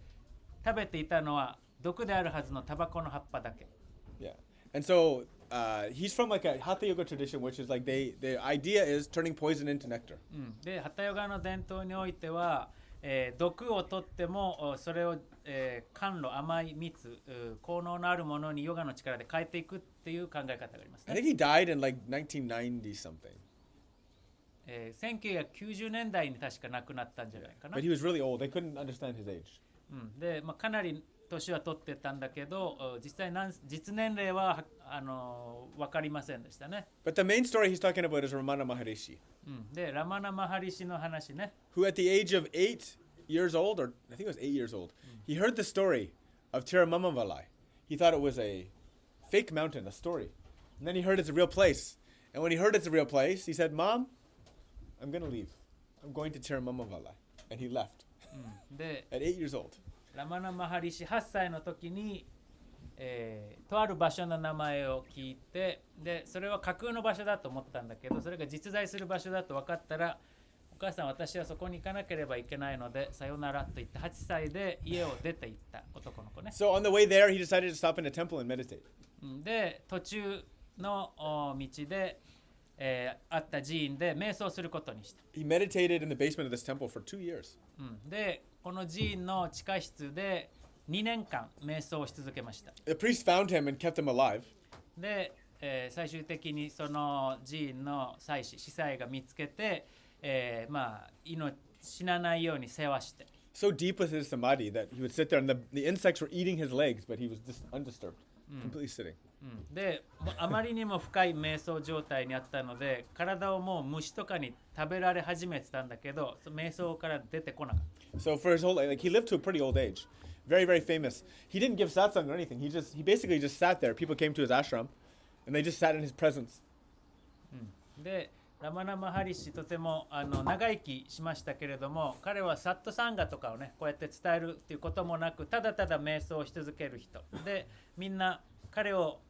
食べていたのは毒であるはずのタバコの葉っぱだけ。 Yeah. And so he's from like a Hatha Yoga tradition, which is like the idea is turning poison into nectar. でハタヨガの伝統においては、毒を取ってもそれを、甘露甘い蜜効能のあるものにヨガの力で変えていくっていう考え方があります I ね。 think he died in like 1990 something. 1990年代に確か亡くなったんじゃないかな But。he was really old. They couldn't understand his age. で、かなり年は取ってたんだけど実際実年齢は分かりませんでしたね。 But the main story he's talking about is Ramana Maharishi, でラマナ・マハリシの話ね。 who at the age of 8 years old, or I think it was 8 years old, he heard the story of Tirumammalai. He thought it was a fake mountain, a story. And then he heard it's a real place. And when he heard it's a real place, he said, Mom, I'm going to leave. I'm going to Tirumammalai. And he left で at 8 years old. ラマナ・マハリシ8歳の時に、とある場所の名前を聞いてでそれは架空の場所だと思ったんだけどそれが実在する場所だと分かったらお母さん私はそこに行かなければいけないのでさよならと言って8歳で家を出て行った男の子ね。 So on the way there, he decided to stop in a temple and meditate. で途中の道で、あった寺院で瞑想することにした。 He meditated in the basement of this temple for 2 years. でこの寺院の地下室で2年間瞑想をし続けました。 The priest found him and kept him alive. で、最終的にその寺院の祭司司祭が見つけて、死なないように世話して。 So deep was his samadhi that he would sit there and the insects were eating his legs, but he was just undisturbed, completely sitting. であまりにも深い瞑想状態にあったので体をもう虫とかに食べられ始めてたんだけど瞑想から出てこなかった。 So for his whole life, like he lived to a pretty old age, very, very famous. He didn't give satsang or anything. He basically just sat there. People came to his ashram, and they just sat in his presence. でラマナ・マハリシとても長生きしましたけれども彼はサットサンガとかをねこうやって伝えるっていうこともなくただただ瞑想をし続ける人でみんな彼を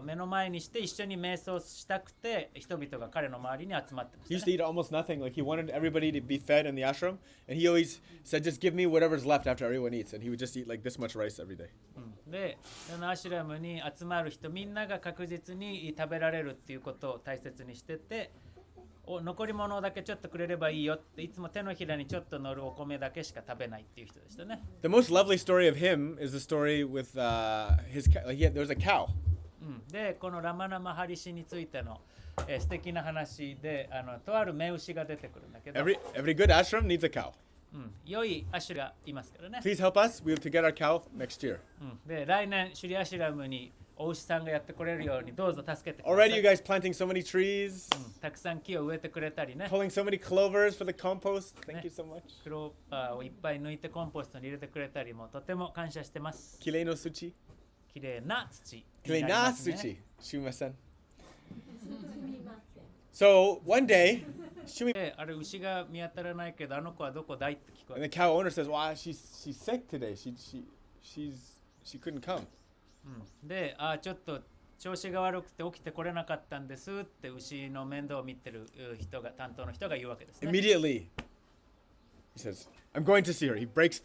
目の前にして一緒に瞑想したくて人々が彼の周りに集まってま He し used た、 to eat almost nothing. Like he wanted everybody to be fed in the ashram, and he always said, "Just give me whatever's left after everyone eats." And he would just eat like this much rice every day. でそのアシュラムに集まる人みんなが確実に食べられるっていうことを大切にしてて残り物だけちょっとくれればいいよっていつも手のひらにちょっと乗るお米だけしか食べないっていう人でしたね。 The most lovely story of him is the story with his cow. Like there was a cow. でこのラマナ・マハリシについての、素敵な話でとある目牛が出てくるんだけど Every good ashram needs a cow. 良いアシュラがいますからね、 Please help us. We have to get our cow next year. で来年シュリアシュラムにお牛さんがやってこれるようにどうぞ助けてくださ Already, you い、 guys planting so many trees, たくさん木を植えてくれたりね pulling so many clovers for the compost. Thank you so much. クローバーをいっぱい抜いてコンポストに入れてくれたりもとても感謝してます。 Kirei no suchi. きれいな土に Kirei なり na ますね suchi. Shumasen. すみません。 So one day, chewing. であれ牛が見当たらないけどあの子はどこだいって聞こ And え the cow owner says, "Well, she's sick today. She couldn't come." うん、でちょっと調子が悪くて起きてこれなかったんですって牛の面倒を見てる人が担当の人が言うわけですね。 Immediately, he says, "I'm going to see her." He breaks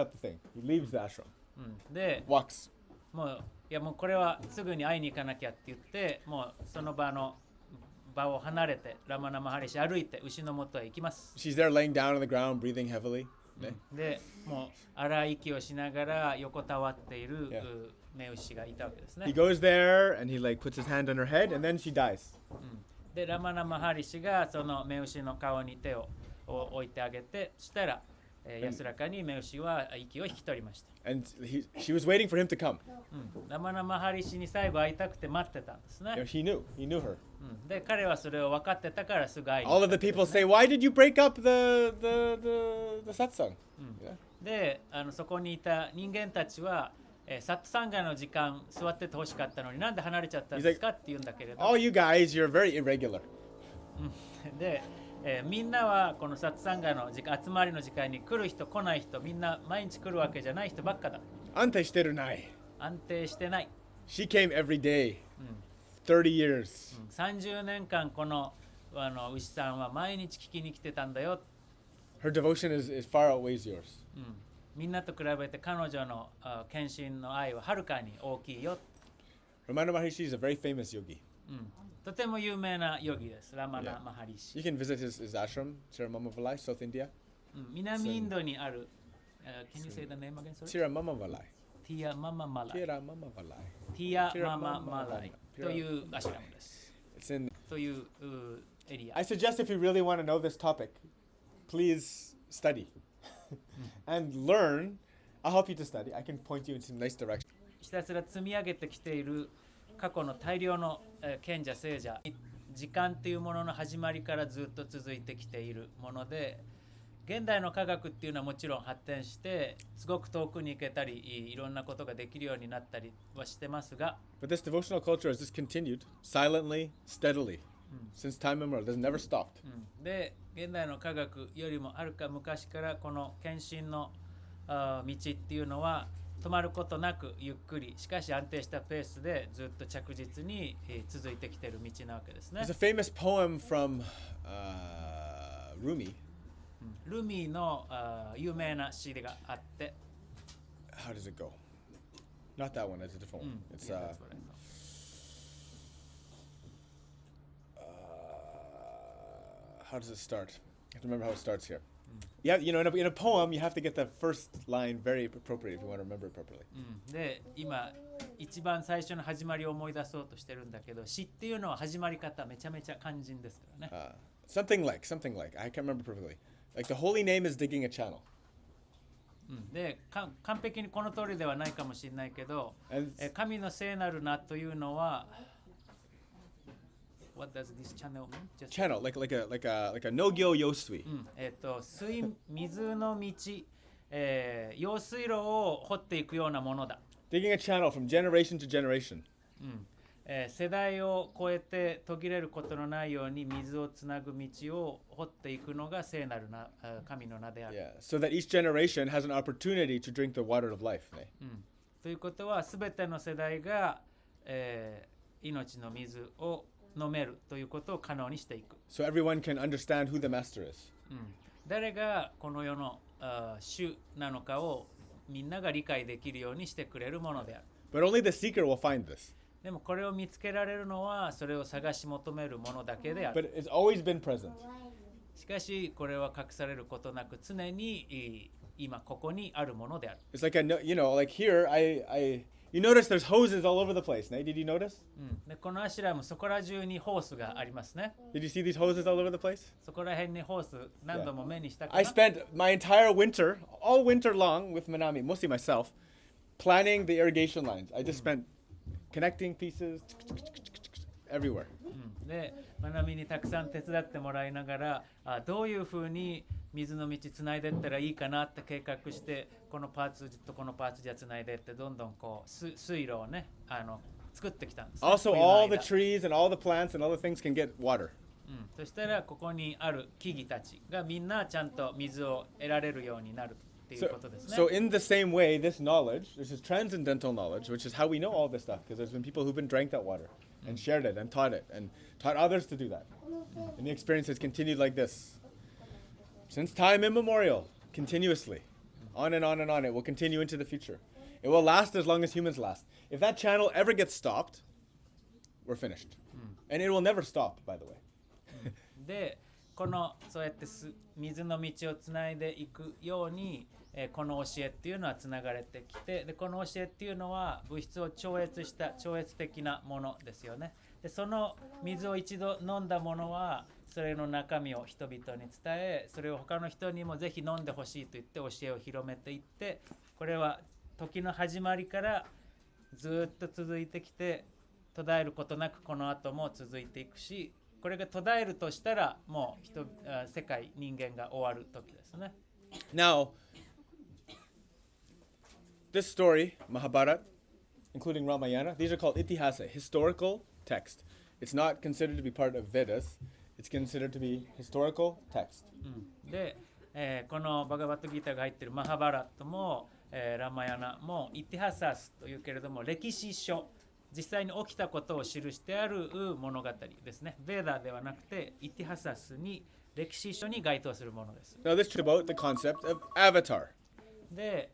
up the thing. He leaves the ashram, うん、で walks. もういやもうこれはすぐに会いに行かなきゃって言ってもうその場を離れてラマナマハリシ歩いて牛の元へ行きます。 She's there laying down on the ground, breathing heavily. でもう荒い息をしながら横たわっている Yeah. 目牛がいたわけですね He。goes there and he like puts his hand on her head, and then she dies. でラマナマハリシがその目牛の顔に手を置いてあげてそしたら、安らかに目牛は息を引き取りました、 And she was waiting for him to come. ラマナマハリシに最後会いたくて待ってたんですね、 He knew her. で彼はそれを分かってたからすぐ会いに All 行 of った the people say, "Why did you break up the satsang?" Yeah. でそこにいた人間たちは、サットサンガの時間座っててほしかったのになんで離れちゃったんですかって言うんだけれど、 All you guys, you're very irregular. で、みんなはこのサットサンガの時間集まりの時間に来る人来ない人みんな毎日来るわけじゃない人ばっかだ。 Ante shiteru nai. 安定してない、 She came every day. 30 years. 30年間この牛さんは毎日聞きに来てたんだよ、 Her devotion is far outweighs yours. みんなと比べて彼女の献身の愛ははるかに大きいよ、 Ramana Maharishi is a very famous yogi. とても有名なヨギです、ラマナマハリシ、 You can visit his ashram, Tirumamalai, South India. 南インドにある、Can you say the name again? Sorry? Tirumamalai. ティアマママライ、 Tirumamalai. ティアマママライというアシュラムです。 It's in. というエリア。 I suggest if you really want to know this topic, please study and learn. I'll help you to study. I can point you in some nice direction. ひたすら積み上げてきている過去の大量の賢者聖者、時間というものの始まりからずっと続いてきているもので、現代の科学っていうのはもちろん発展してすごく遠くに行けたりいろんなことができるようになったりはしてますが、 But this devotional culture has just continued silently, steadily, since time immemorial. It has never stopped. で現代の科学よりもはるか昔からこの献身の道っていうのは止まることなくゆっくりしかし安定したペースでずっと着実に続いてきている道なわけですね。 There's a famous poem from Rumi. ルミの有名な詩があって、 How does it go? Not that one. It's a different one. It's Yeah, that's what I thought. how does it start? I have to remember how it starts here. Yeah, you know, in a poem, you have to get the first line very appropriate if you want to remember it properly. で今一番最初の始まりを思い出そうとしてるんだけど、詩っていうのは始まり方めちゃめちゃ肝心ですからね。Something like, I can't remember perfectly. Like the holy name is digging a channel. で完璧にこの通りではないかもしれないけど、 And 神の聖なる名というのは What does this channel mean? Just channel, like a no-gyo yosui. 水の道、用水路を掘っていくようなものだ。 Digging a channel from generation to generation. 世代を超えて途切れることのないように水をつなぐ道を掘っていくのが聖なるな神の名である。Yeah, so that each generation has an opportunity to drink the water of life. Right? ということはすべての世代が、命の水を飲めるということを可能にしていく。 So everyone can understand who the master is. 誰がこの世の主なのかをみんなが理解できるようにしてくれるものである。 But only the seeker will find this. でもこれを見つけられるのはそれを探し求めるものだけであ But る。 it's always been present. しかしこれは隠されることなく常に今ここにあるものである。 It's like like here, you notice there's hoses all over the place. Did you notice? でこのアシュラムそこら中にホースがありますね。 Did you see these hoses all over the place? そこら辺にホース何度も目にしたか I な。 spent my entire winter, all winter long with Manami, mostly myself, planning the irrigation lines. I just spent connecting pieces everywhere. で、まなみにたくさん手伝ってもらいながらどういうふうに水の道つないでいったらいいかなって計画してこのパーツとこのパーツじゃつないでってどんどんこう水路をね作ってきたんです、ね。 Also, 冬の all the 間 trees and all the plants and all the things can get water. そしたらここにある木々たちがみんなちゃんと水を得られるようになるっていう So, ことですね。 so in the same way, this knowledge, this is transcendental knowledge, which is how we know all this stuff, because there's been people who've been drank that water and shared it and taught others to do that. And the experience has continued like this. Since time immemorial, continuously. On and on and on. It will continue into the future. It will last as long as humans last. If that channel ever gets stopped, we're finished. And it will never stop, by the way. でこのそうやって水の道をつないでいくように、この教えっていうのはつながれてきて、でこの教えっていうのは物質を超越した超越的なものですよね。でその水を一度飲んだものはそれの中身を人々に伝え、それを他の人にもぜひ飲んでほしいと言って教えを広めていって、これは時の始まりからずっと続いてきて、途絶えることなくこの後も続いていくし、これが途絶えるとしたらもう世界人間が終わる時ですね。 Now, this story, Mahabharata, including Ramayana, these are called itihasa, historical text. It's not considered to be part of Vedas. It's considered to be historical text. で、このバガバットギータが入っているマハバラットも、ラマヤナもイティハサスというけれども歴史書、実際に起きたことを記してある物語ですね。ベーダではなくてイティハサスに歴史書に該当するものです。 Now, this is about the concept of avatar. で、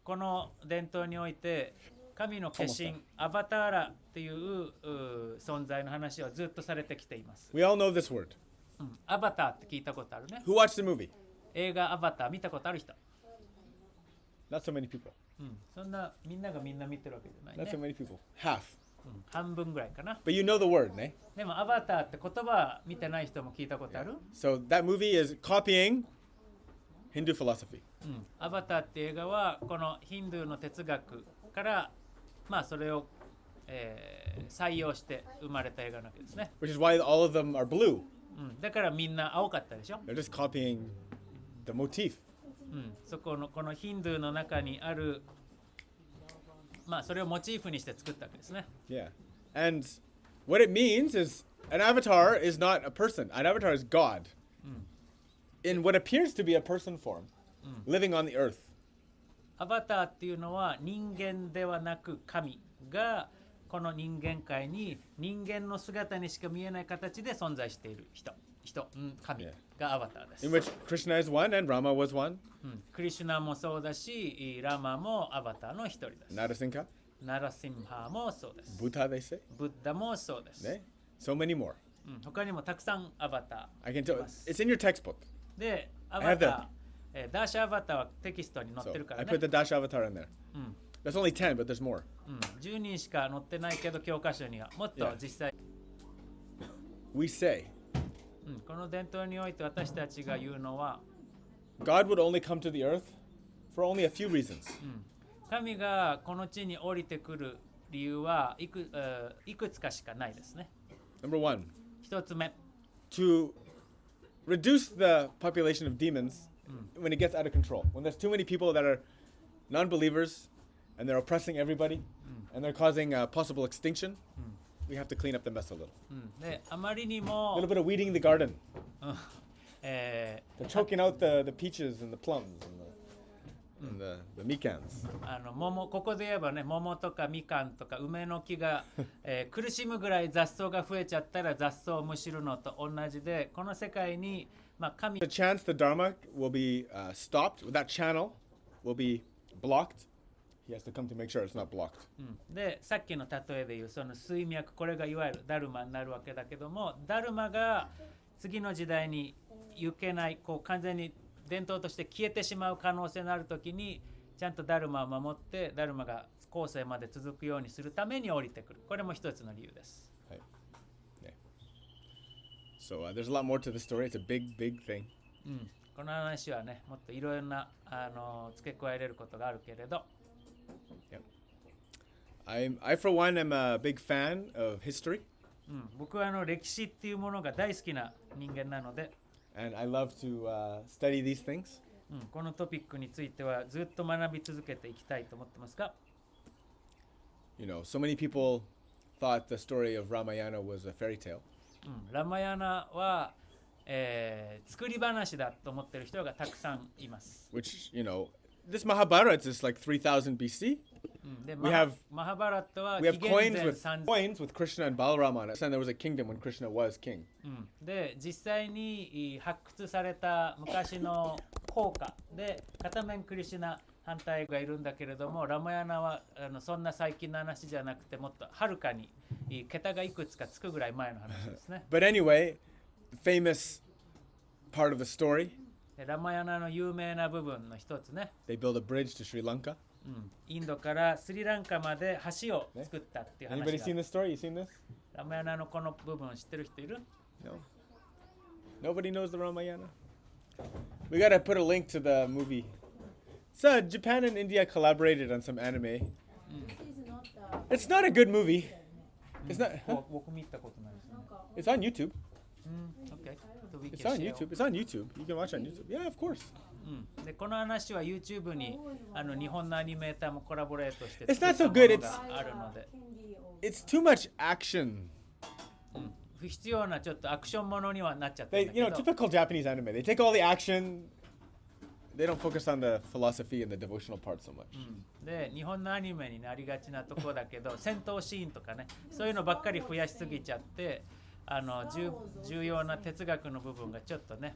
この伝統において神の化身アバターラっていう存在の話はずっとされてきています。 We all know this word. アバターって聞いたことあるね。 Who watched the movie? 映画アバター見たことある人。 Not so many people. そんなみんながみんな見てるわけじゃない Not so ね。 many people. Half. 半分ぐらいかな。 But you know the word, ne? でもアバターって言葉見てない人も聞いたことある、 So that movie is copying Hindu philosophy. アバターって映画はこのヒンドゥーの哲学からまあそれを、採用して生まれた映画なわけですね。 Which is why all of them are blue. だからみんな青かったでしょ。 They're just copying the motif. そこのこのヒンドゥーの中にあるまあそれをモチーフにして作ったわけですね。 Yeah. And what it means is an avatar is not a person. An avatar is God. In what appears to be a person form, living on the earth. アバターっていうのは人間ではなく神がこの人間界に人間の姿にしか見えない形で存在している神がアバターです。 In which Krishna is one and Rama was one. クリシュナもそうだし、ラマもアバターの一人です。 Narasimha, ナラシンハもそうです。 Buddha, they say. ブッダもそうです。 Ne? So many more. 他にもたくさんアバタ I can tell. Yes. It's in your textbook. ー。で、ア I バ have ター、ダーシャアバターはテキストに載っ So てるか I ら put ね。 the Dash avatar in there. That's only 10, but there's more. 10人しか載ってないけど教科書にはもっと Yeah. 実際、We say この伝統において私たちが言うのは、 God would only come to the earth for only a few reasons. 神がこの地に降りてくる理由はいくつかしかないですね。 Number one, 一つ目、 to reduce the population of demons when it gets out of control. When there's too many people that are non-believers and they're oppressing everybody and they're causing possible extinction, we have to clean up the mess a little. であまりに A も little bit of weeding the garden. え They're choking out the peaches and the plums and the mekans. ここで言えばね、桃とかみかんとか梅の木が、苦しむぐらい雑草が増えちゃったら雑草をむしるのと同じで、この世界に、まあ、神 The chance the Dharma will be stopped, that channel will be blocked. He has to come to make sure it's not blocked. でさっきの例えでいうその水脈、これがいわゆるダルマになるわけだけども、ダルマが次の時代に行けない、こう完全に伝統として消えてしまう可能性のあるときにちゃんとダルマを守ってダルマが後世まで続くようにするために降りてくる。これも一つの理由です。Right. Yeah. So there's a lot more to the story. It's a big, big thing. この話はね、もっといろいろな付け加えれることがあるけれど、 I for one am a big fan of history, 僕は歴史っていうものが大好きな人間なので、 and I love to study these things. このトピックについてはずっと学び続けていきたいと思ってますが、 You know, so many people thought the story of Ramayana was a fairy tale. ラマヤナは、作り話だと思ってる人がたくさんいます。Which, this Mahabharata is like 3000 BC. で、We have- マハバラットは We have 紀元 coins 前 with 3000 coins with Krishna and Balarama on it. And there was a kingdom when Krishna was king. で、実際に発掘された昔の硬貨で片面クリシュナ反対がいるんだけれども、ラマヤナはそんな最近の話じゃなくてもっとはるかに桁がいくつかつくぐらい前の話ですね。But anyway, the famous part of the story, でラマヤナの有名な部分の一つね、they build a bridge to Sri Lanka. インドからスリランカまで橋を作ったっていう話 Anybody が seen this story? You seen this? ラマヤナのこの部分知ってる人いる？ No. Nobody knows the Ramayana. We gotta put a link to the movie. So Japan and India collaborated on some anime. This is not It's not a good movie. It's not. 僕見たことないですね。 It's on YouTube. Okay. So we It's can on share. YouTube. It's on YouTube. You can watch it on YouTube. Yeah, of course. でこの話は YouTube に日本のアニメーターもコラボレートして It's not so 作った good. ものがあるので、 It's too much action. 不必要なちょっとアクションものにはなっちゃったん They, だけ you know, ど、 typical Japanese anime. They take all the action. They don't focus on the philosophy and the devotional part so much. で日本のアニメになりがちなところだけど戦闘シーンとかね、そういうのばっかり増やしすぎちゃって重要な哲学の部分がちょっとね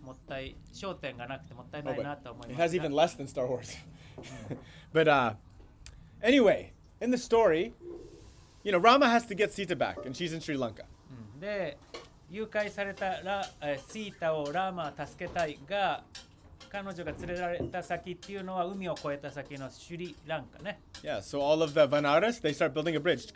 焦点がなくてもったい Oh, ない but なと思い it ま has す even が less than Star Wars. But anyway, in the story, Rama has to get Sita back, and she's in Sri Lanka. で誘拐されたシータをラーマは助けたいが彼女が連れられた先っていうのは海を越えた先のシュリランカね。 Yeah, so all of the Vanaras, they start building a bridge.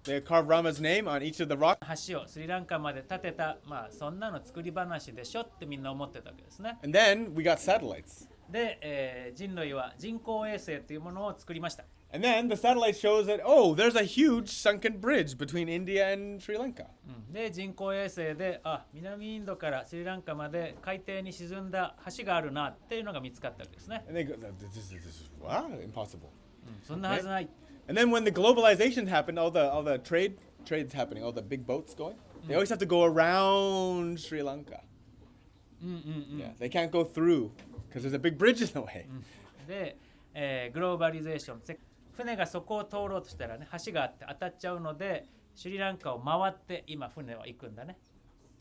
They carve Rama's name on each of the rocks. 橋をスリランカまで建てた、そんなの作り話でしょってみんな思ってたわけですね。 And then we got satellites. で、人類は人工衛星というものを作りました。 And then the satellite shows that, oh, there's a huge sunken bridge between India and Sri Lanka. で、人工衛星で、南インドからスリランカまで海底に沈んだ橋があるなっていうのが見つかったわけですね。 And they go, this is wow, impossible. そんなはずない。 And then when the globalization happened, all the trade's happening, all the big boats going, they always have to go around Sri Lanka. Yeah, they can't go through because there's a big bridge in the way. で、グローバリゼーション、船がそこを通ろうとしたらね、橋があって当たっちゃうので、シュリランカを回って今船は行くんだね。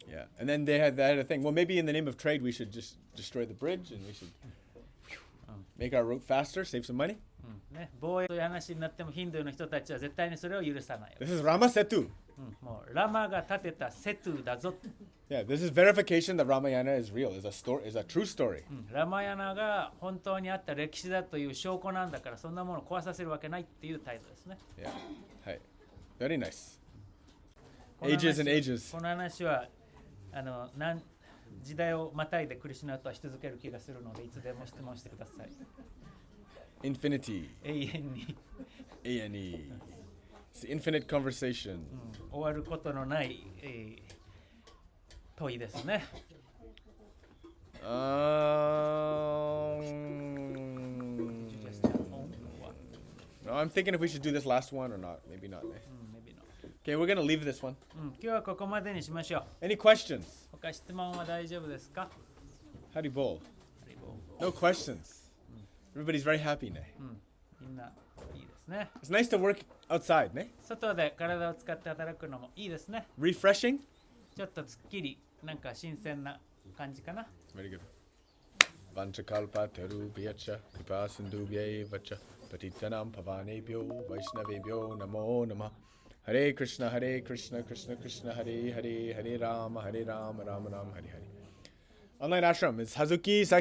Yeah, and then they had a thing. Well, maybe in the name of trade, we should just destroy the bridge and we should make our route faster, save some money. ね、防衛という話になってもヒンドゥーの人たちは絶対にそれを許さない。 This is Rama Setu. もうラマが建てたセトゥだぞ。 Yeah, this is verification that Ramayana is real, is a true story. ラマヤナが本当にあった歴史だという証拠なんだから、そんなものを壊させるわけないっていう態度ですね。 Yeah, hey, very nice. この話 Ages and ages. この話は時代をまたいでクリシュナとはし続ける気がするので、いつでも質問してください。 Infinity, 永遠に、 A-N-E. It's the infinite conversation. 終わることのない、問いですね。 No, I'm thinking if we should do this last one or not. Maybe not. Eh? Maybe not. Okay, we're gonna leave this one. 今日はここまでにしましょう。 Any questions? 他質問は大丈夫ですか？ How do you bowl? ハリボー No questions. Everybody's very happy, ne? みんないいですね。 It's nice to work outside, ne? 外で体を使って働くのもいいですね。 Refreshing. ちょっとすっきり、なんか新鮮な感じかな。 Very good. Vanchakalpa terubhyacha kripa sindhubhyevacha patitanam pavanebhyo vaishnavebhyo namo namah. Hare Krishna, Krishna Krishna, Hare Hare, Hare Rama, Rama Rama, Hare Hare. Online ashram is Hazuki